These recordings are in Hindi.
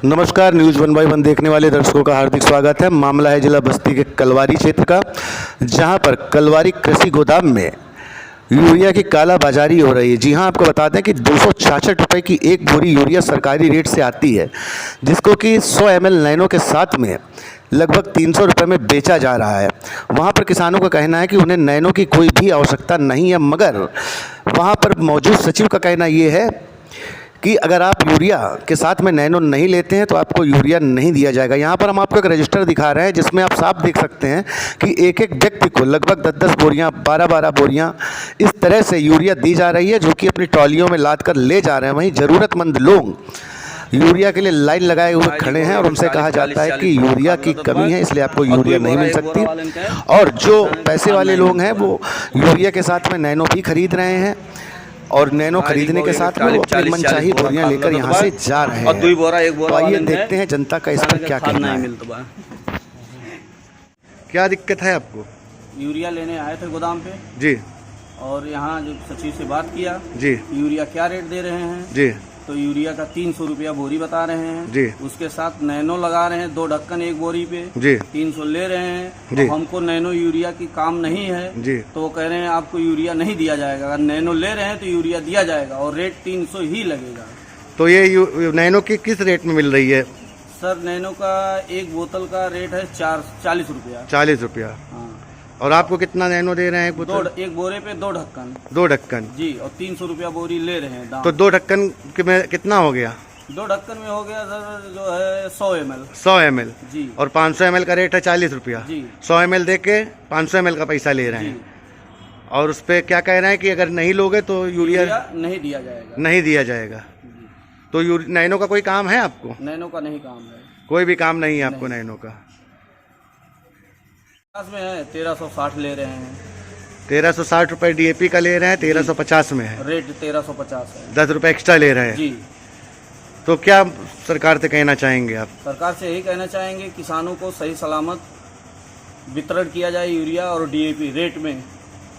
नमस्कार, न्यूज़ 1/1 देखने वाले दर्शकों का हार्दिक स्वागत है। मामला है जिला बस्ती के कलवारी क्षेत्र का, जहां पर कलवारी कृषि गोदाम में यूरिया की कालाबाजारी हो रही है। जी हां, आपको बता दें कि 266 रुपये की एक बोरी यूरिया सरकारी रेट से आती है, जिसको कि 100 ml नैनो के साथ में लगभग 300 रुपये में बेचा जा रहा है। वहां पर किसानों का कहना है कि उन्हें नैनो की कोई भी आवश्यकता नहीं है, मगर वहां पर मौजूद सचिव का कहना ये है कि अगर आप यूरिया के साथ में नैनो नहीं लेते हैं तो आपको यूरिया नहीं दिया जाएगा। यहाँ पर हम आपको एक रजिस्टर दिखा रहे हैं, जिसमें आप साफ देख सकते हैं कि एक एक व्यक्ति को लगभग 10-10 बोरियाँ, 12-12 बोरियाँ इस तरह से यूरिया दी जा रही है, जो कि अपनी ट्रॉलियों में लाद कर ले जा रहे हैं। वहीं ज़रूरतमंद लोग यूरिया के लिए लाइन लगाए हुए खड़े हैं और उनसे कहा जाता है कि यूरिया की कमी है, इसलिए आपको यूरिया नहीं मिल सकती। और जो पैसे वाले लोग हैं वो यूरिया के साथ में नैनो भी खरीद रहे हैं और नैनो खरीदने के साथ में वो अपनी मनचाही बोरियां लेकर यहाँ से जा रहे हैं। तो आइए देखते हैं जनता का इस पर क्या कहना है। क्या दिक्कत है आपको? यूरिया लेने आए थे गोदाम पे जी, और यहाँ जो सचिव से बात किया जी, यूरिया क्या रेट दे रहे हैं जी, तो यूरिया का 300 रुपया बोरी बता रहे हैं जी। उसके साथ नैनो लगा रहे हैं, 2 ढक्कन एक बोरी पे जी, 300 ले रहे हैं। जी। तो हमको नैनो यूरिया की काम नहीं है जी। तो वो कह रहे हैं आपको यूरिया नहीं दिया जाएगा। अगर नैनो ले रहे हैं तो यूरिया दिया जाएगा और रेट 300 ही लगेगा। तो ये नैनो की किस रेट में मिल रही है? सर नैनो का एक बोतल का रेट है 40 रुपया। 40 रुपया। हाँ। और आपको कितना नैनो दे रहे हैं? एक बोरे पे 2 ढक्कन। 2 ढक्कन जी, और 300 रुपया बोरी ले रहे हैं दाम। तो 2 ढक्कन में कितना हो गया? 2 ढक्कन में हो गया सर जो है 100 ml। 100 ml। जी। और 500 ml का रेट है 40 रुपया। जी। 100 ml दे के 500 ml का पैसा ले रहे हैं। और उस पर क्या कह रहे हैं कि अगर नहीं लोगे तो यूरिया नहीं दिया जाएगा। नहीं दिया जाएगा। तो नैनो का कोई काम है आपको? नैनो का नहीं काम है, कोई भी काम नहीं है आपको नैनो का। में है 1360 ले रहे हैं। 1360 रुपये DAP का ले रहे हैं, 1350 में है। रेट 1350 है। 10 रुपये एक्स्ट्रा ले रहे हैं जी। तो क्या सरकार से कहना चाहेंगे आप? सरकार से यही कहना चाहेंगे किसानों को सही सलामत वितरण किया जाए यूरिया और DAP रेट में।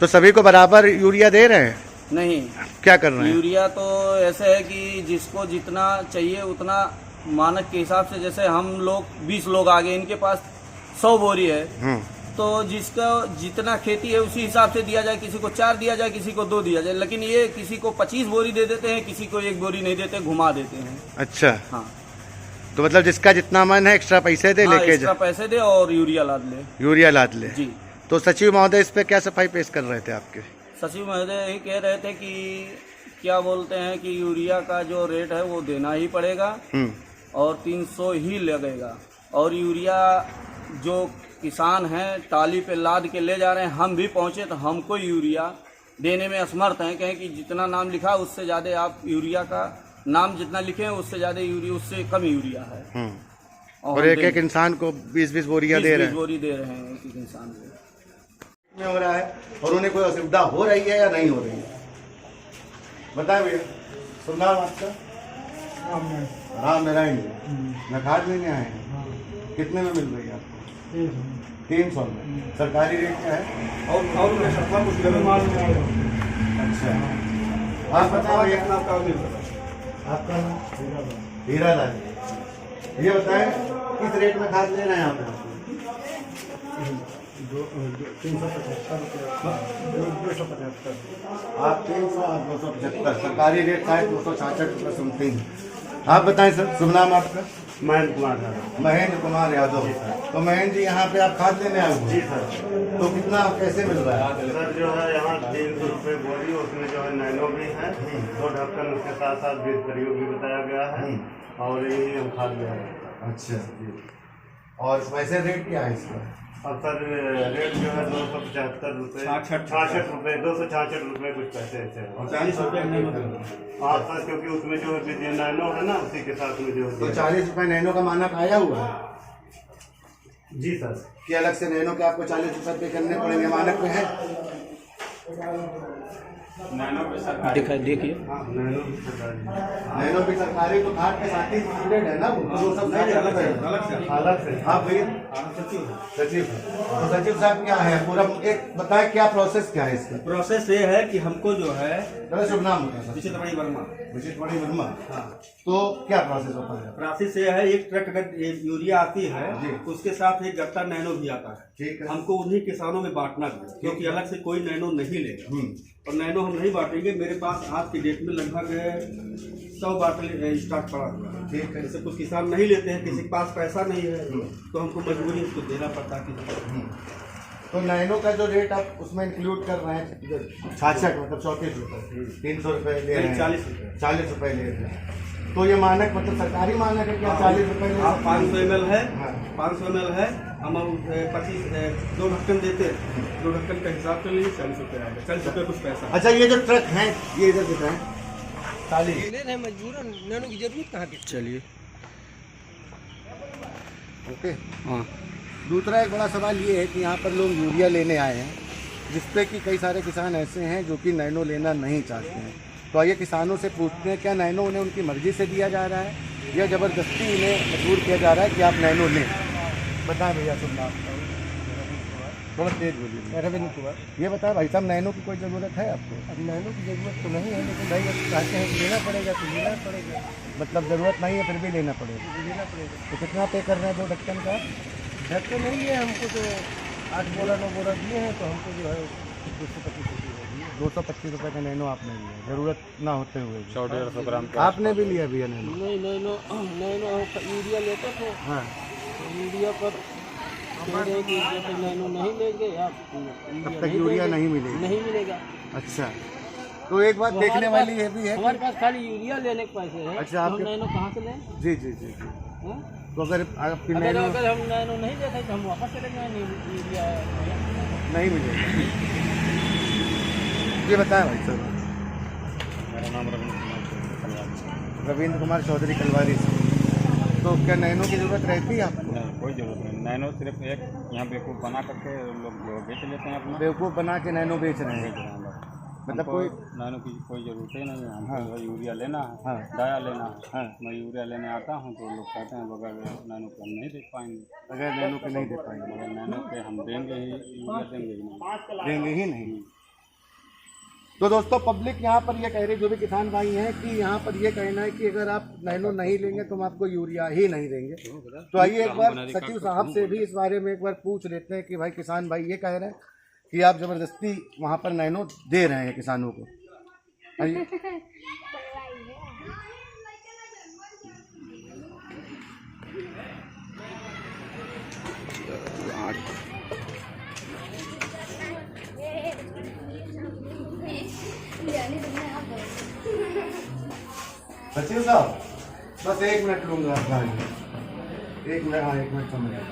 तो सभी को बराबर यूरिया दे रहे हैं? नहीं, क्या कर रहे हैं? यूरिया तो ऐसे है कि जिसको जितना चाहिए उतना मानक के हिसाब से, जैसे हम लोग 20 लोग आ गए, इनके पास 100 बोरी है तो जिसका जितना खेती है उसी हिसाब से दिया जाए। किसी को 4 दिया जाए, किसी को 2 दिया जाए, लेकिन ये किसी को 25 बोरी दे देते हैं, किसी को 1 बोरी नहीं देते, घुमा देते हैं। अच्छा। हाँ। तो मतलब जिसका जितना मन है एक्स्ट्रा पैसे दे, हाँ, लेके एक्स्ट्रा पैसे दे और यूरिया लाद ले। यूरिया लाद ले। जी। तो सचिव महोदय इस पे क्या सफाई पेश कर रहे थे आपके? सचिव महोदय यही कह रहे थे कि क्या बोलते हैं कि यूरिया का जो रेट है वो देना ही पड़ेगा और 300 ही लगेगा। और यूरिया जो किसान हैं टाली पे लाद के ले जा रहे हैं, हम भी पहुंचे तो हमको यूरिया देने में असमर्थ हैं। कहें कि जितना नाम लिखा उससे ज़्यादा आप यूरिया का नाम जितना लिखे हैं उससे ज़्यादा यूरिया, उससे कम यूरिया है। और एक एक इंसान को 20-20 बोरियां दे रहे हैं। 20 बोरी दे रहे हैं एक इंसान को। में हो रहा है और उन्हें कोई असुविधा हो रही है या नहीं हो रही है? बताए भैया। सुनना आपका? राम नारायण जी खाद लेने आए हैं। कितने में मिल रही है आपको? 300 में। सरकारी रेट क्या है? और अच्छा, आप बताओ आपका हीरा लाल। ये बताएं किस रेट में खाद ले रहे हैं आप? 375 आप 300 और 275। सरकारी रेट का है 266 रुपये समथिंग। आप बताएं सर, शुभ नाम आपका? महेंद्र कुमार यादव। तो महेंद्र जी यहाँ पे आप खाद लेने आए? जी सर। तो कितना कैसे मिल रहा है? सर जो है यहाँ 300 रुपये बोरी, उसमें जो है नैनो भी है, 2 ढक्कन उसके साथ साथ बीज प्रयोग भी बताया गया है और यही हम खाद ले रहे हैं। अच्छा जी। और वैसे रेट क्या है इसका? अब सर रेट जो है 275 रुपये, 66 रुपये, 266 रुपये कुछ पैसे ऐसे। और 40 रुपये हाँ सर, क्योंकि उसमें जो नैनो है ना उसी के साथ में जो। तो 40 रुपये नैनो का मानक आया हुआ है? जी सर। कि अलग से नैनो के आपको 40 रुपये पे करने पड़ेंगे, मानक में है? दिखाई देखिए। हाँ, नैनो भी सरकारी है। नैनो भी सरकारी तो कार्ड के साथ ही इंक्लूडेड है ना वो, तो वो सब नहीं अलग से अलग से आप भैया सचिव तो सचिव साहब क्या है पूरा एक बताएं क्या प्रोसेस क्या है इसका। प्रोसेस ये है कि हमको जो है पहले शुभ नाम बताएं। विचित्र बड़ी वर्मा। विजिट बड़ी वर्मा। हाँ, तो क्या प्रोसेस होता है। प्रोसेस ये है, एक ट्रक अगर यूरिया आती है जी। उसके साथ एक गत्ता नैनो भी आता है। ठीक है। हमको उन्हीं किसानों में बांटना भी है, क्योंकि अलग से कोई नैनो नहीं लेगा और नैनो हम नहीं बांटेंगे। मेरे पास आज की डेट में लगभग 100 बाटल स्टॉक पड़ा हुआ है। ठीक है। जैसे कुछ किसान नहीं लेते हैं, किसी के पास पैसा नहीं है तो हमको मजबूरी उसको देना पड़ता है। तो नैनो का जो रेट आप उसमें इंक्लूड कर रहे हैं जो 66 मतलब 34 रुपये 300 रुपये ले रहे हैं 40 रुपये 40 रुपये ले रहे हैं। तो ये मानक मतलब सरकारी मानक है क्या 40 रुपये ले आप 500 ml है, हाँ। 500 ml है, हम 25 2 ढक्कन देते हैं, 2 ढक्कन का हिसाब कर लीजिए 40 रुपये आएगा। 40 रुपये कुछ पैसा। अच्छा ये जो ट्रक है ये इधर दिख रहे हैं खाली मजबूरन नैनो की जरूरत कहाँ की। चलिए। ओके। हाँ, दूसरा एक बड़ा सवाल ये है कि यहाँ पर लोग यूरिया लेने आए हैं जिसपे कि कई सारे किसान ऐसे हैं जो कि नैनो लेना नहीं चाहते हैं। तो आइए किसानों से पूछते हैं क्या नैनो उन्हें उनकी मर्जी से दिया जा रहा है या ज़बरदस्ती उन्हें मजबूर किया जा रहा है कि आप नैनो लें। बताएं भैया शुभ नाम थोड़ा तेज बोलिए। रविंद्र कुमार। ये बताएं भाई साहब नैनो की कोई ज़रूरत है आपको। अब नैनो की जरूरत तो नहीं है, लेकिन भाई अब चाहते हैं कि लेना पड़ेगा तो लेना पड़ेगा। मतलब ज़रूरत नहीं है फिर भी लेना पड़ेगा। लेना पड़ेगा। तो कितना पे कर रहे हैं 2 ढक्कन का। ढक्कन नहीं है, हमको तो 8 बोरा 9 बोरा दिए हैं, तो हमको जो है 225 रुपये दिए। 225 रुपये का नैनो आपने लिया ज़रूरत ना होते हुए भी। 150 ग्राम आपने भी लिया भैया नैनो। नहीं नैनो नैनो यूरिया लेते थे, हाँ तो यूरिया पर कह रहे कि जैसे नैनो नहीं लेंगे आप तब तक यूरिया नहीं मिलेगी। नहीं मिलेगा। अच्छा तो एक बात देखने वाली ये भी है हमारे पास खाली यूरिया लेने के पैसे हैं। अच्छा, हम आपके- नैनो कहाँ से लें? जी जी जी जी। हाँ? तो अगर आपकी अगर नैनो अगर हम नैनो नहीं लेते तो हम वापस चले जाएंगे यूरिया। नहीं मिलेगा। ये बताएं भाई साहब। मेरा नाम रविंद्र कुमार चौधरी कलवारी से। तो क्या नैनो की ज़रूरत रहती है आपको। नहीं, कोई जरूरत नहीं। नैनो सिर्फ एक यहाँ बेवकूफ़ बना करके लोग जो बेच लेते हैं अपना। बेवकूफ़ बना के नैनो बेच रहे हैं। मतलब मतलब कोई नैनो की कोई ज़रूरत ही नहीं है। हमको हाँ। जो है यूरिया लेना है, हाँ। डाया लेना है। हाँ। मैं यूरिया लेने आता हूँ तो लोग कहते हैं बगैर नैनो के हम नहीं दे पाएंगे। अगर नैनो के नहीं दे पाएंगे बगैर नैनो के हम देंगे ही, यूरिया देंगे ही नहीं। देंगे ही नहीं। तो दोस्तों पब्लिक यहाँ पर ये कह रही जो भी किसान भाई हैं कि यहाँ पर ये कहना है कि अगर आप नैनो नहीं लेंगे तो हम आपको यूरिया ही नहीं देंगे। तो आइए एक बार सचिव साहब से भी इस बारे में एक बार पूछ लेते हैं कि भाई किसान भाई ये कह रहे हैं कि आप ज़बरदस्ती वहाँ पर नैनो दे रहे हैं किसानों को। आइए। सचिव साहब बस 1 मिनट लूँगा आपका। 1 मिनट, हाँ 1 मिनट समझ आया।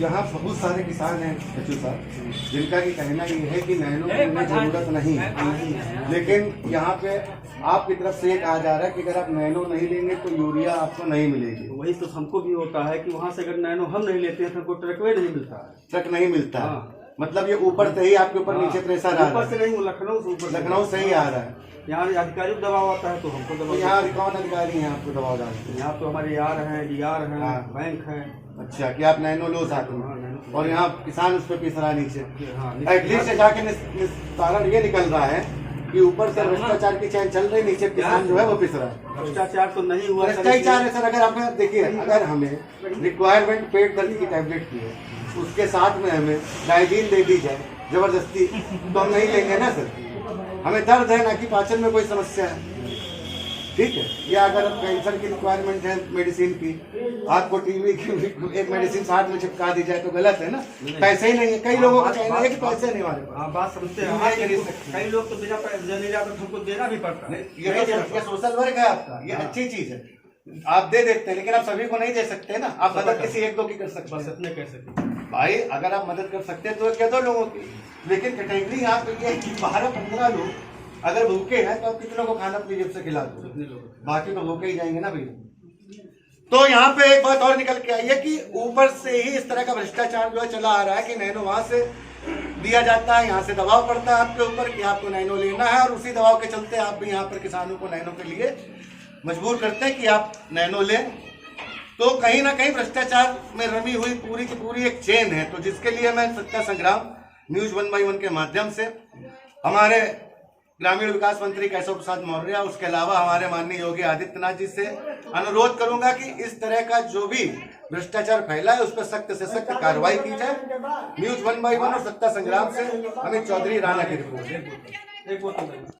यहाँ बहुत सारे किसान हैं सचिव साहब जिनका कि कहना ये है कि नैनो की उन्हें ज़रूरत नहीं है, लेकिन यहाँ पे आपकी तरफ से ये कहा जा रहा है कि अगर आप नैनो नहीं लेंगे तो यूरिया आपको नहीं मिलेगी। वही तो हमको भी होता है कि वहाँ से अगर नैनो हम नहीं लेते हैं तो हमको ट्रकवे नहीं मिलता है। ट्रक नहीं मिलता है। हाँ। मतलब ये ऊपर से ही आपके ऊपर नीचे प्रेशर आ रहा ऊपर से है। नहीं, वो लखनऊ से ऊपर। लखनऊ से ही आ रहा है। यहाँ अधिकारी को दबाव आता है तो हमको तो दबाव। यहाँ कौन अधिकारी हैं आपको दबाव डालते हैं। यहाँ तो हमारे यार हैं, डीआर हैं, हाँ। बैंक है। अच्छा कि आप नैनो लो साथ हाँ, में नैनो। और यहाँ किसान उस पर पिस रहा है नीचे। हाँ, एटलीस्ट से जाके निस्तारण ये निकल रहा है कि ऊपर से भ्रष्टाचार की चैन चल रही, नीचे किसान जो है वो पिस रहा है। भ्रष्टाचार तो नहीं हुआ सर। भ्रष्टाचार है सर। अगर आप देखिए अगर हमें रिक्वायरमेंट पेट दर्द की टैबलेट की है उसके साथ में हमें डाइजीन दे दी जाए जबरदस्ती तो हम नहीं लेंगे ना सर। हमें दर्द है ना कि पाचन में कोई समस्या है, ठीक है। या अगर कैंसर की रिक्वायरमेंट है मेडिसिन की, आपको टीबी की एक मेडिसिन साथ में चिपका दी जाए तो गलत है ना। पैसे ही नहीं है। कई लोगों का कहना है कि पैसे नहीं हमारे पास। हाँ, बात समझते हैं। हम नहीं खरीद सकते। कई लोग तो बिना पैसे नहीं जाते, हमको देना भी पड़ता है। ये सोशल वर्क है आपका, ये अच्छी चीज है। आप दे देते हैं लेकिन आप सभी को नहीं दे सकते ना। आप मदद किसी 1-2 की कर सकते बस हैं। इतने कह सकते। भाई अगर आप मदद कर सकते हैं तो क्या 2 लोगों की, लेकिन कैटेगरी यहाँ पे ये है कि 12-15 लोग अगर भूखे हैं तो आप कितनों को खाना अपनी जेब से खिला दो, कितने लोग? बाकी तो भूखे ही जाएंगे ना भैया। तो यहाँ पे एक बात और निकल के आई है कि ऊपर से ही इस तरह का भ्रष्टाचार जो है चला आ रहा है कि नैनो वहां से दिया जाता है, यहाँ से दबाव पड़ता है आपके ऊपर कि आपको नैनो लेना है, और उसी दबाव के चलते आप भी यहाँ पर किसानों को नैनो के लिए मजबूर करते हैं कि आप नैनो लें। तो कहीं ना कहीं भ्रष्टाचार में रमी हुई पूरी की पूरी एक चेन है। तो जिसके लिए मैं सत्ता संग्राम न्यूज 1/1 के माध्यम से हमारे ग्रामीण विकास मंत्री केशव प्रसाद मौर्य, उसके अलावा हमारे माननीय योगी आदित्यनाथ जी से अनुरोध करूंगा कि इस तरह का जो भी भ्रष्टाचार फैला है उस पर सख्त से सख्त कार्रवाई की जाए। न्यूज 1/1 और सत्ता संग्राम से अमित चौधरी, राणा की रिपोर्ट।